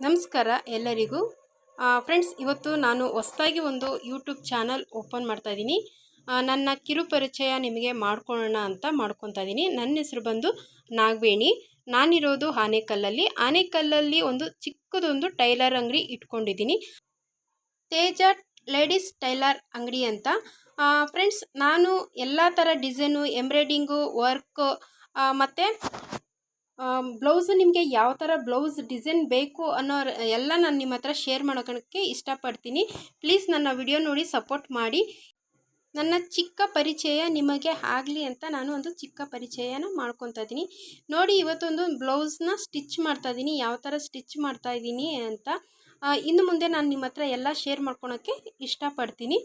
ನಮಸ್ಕಾರ ಎಲ್ಲರಿಗೂ ಫ್ರೆಂಡ್ಸ್, ಇವತ್ತು ನಾನು ಹೊಸದಾಗಿ ಒಂದು ಯೂಟ್ಯೂಬ್ ಚಾನಲ್ ಓಪನ್ ಮಾಡ್ತಾ ಇದ್ದೀನಿ. ನನ್ನ ಕಿರು ಪರಿಚಯ ನಿಮಗೆ ಮಾಡ್ಕೊಳ್ಳೋಣ ಅಂತ ಮಾಡ್ಕೊತಾ ಇದ್ದೀನಿ. ನನ್ನ ಹೆಸರು ಬಂದು ನಾಗವೇಣಿ. ನಾನಿರೋದು ಆನೇಕಲ್ಲಲ್ಲಿ ಒಂದು ಚಿಕ್ಕದೊಂದು ಟೈಲರ್ ಅಂಗಡಿ ಇಟ್ಕೊಂಡಿದ್ದೀನಿ. ತೇಜ ಲೇಡೀಸ್ ಟೈಲರ್ ಅಂಗಡಿ ಅಂತ. ಫ್ರೆಂಡ್ಸ್, ನಾನು ಎಲ್ಲ ಥರ ಡಿಸೈನು, ಎಂಬ್ರಾಯ್ಡಿಂಗು ವರ್ಕ್ ಮತ್ತು ಬ್ಲೌಸು, ನಿಮಗೆ ಯಾವ ಥರ ಬ್ಲೌಸ್ ಡಿಸೈನ್ ಬೇಕು ಅನ್ನೋ ಎಲ್ಲ ನಾನು ನಿಮ್ಮ ಹತ್ರ ಶೇರ್ ಮಾಡೋಕ್ಕೆ ಇಷ್ಟಪಡ್ತೀನಿ. ಪ್ಲೀಸ್ ನನ್ನ ವಿಡಿಯೋ ನೋಡಿ ಸಪೋರ್ಟ್ ಮಾಡಿ. ನನ್ನ ಚಿಕ್ಕ ಪರಿಚಯ ನಿಮಗೆ ಆಗಲಿ ಅಂತ ನಾನು ಒಂದು ಚಿಕ್ಕ ಪರಿಚಯನ ಮಾಡ್ಕೊತಾ ಇದ್ದೀನಿ. ನೋಡಿ, ಇವತ್ತೊಂದು ಬ್ಲೌಸ್ನ ಸ್ಟಿಚ್ ಮಾಡ್ತಾಯಿದ್ದೀನಿ. ಯಾವ ಥರ ಸ್ಟಿಚ್ ಮಾಡ್ತಾಯಿದ್ದೀನಿ ಅಂತ ಇನ್ನು ಮುಂದೆ ನಾನು ನಿಮ್ಮ ಹತ್ರ ಎಲ್ಲ ಶೇರ್ ಮಾಡ್ಕೊಳೋಕ್ಕೆ ಇಷ್ಟಪಡ್ತೀನಿ.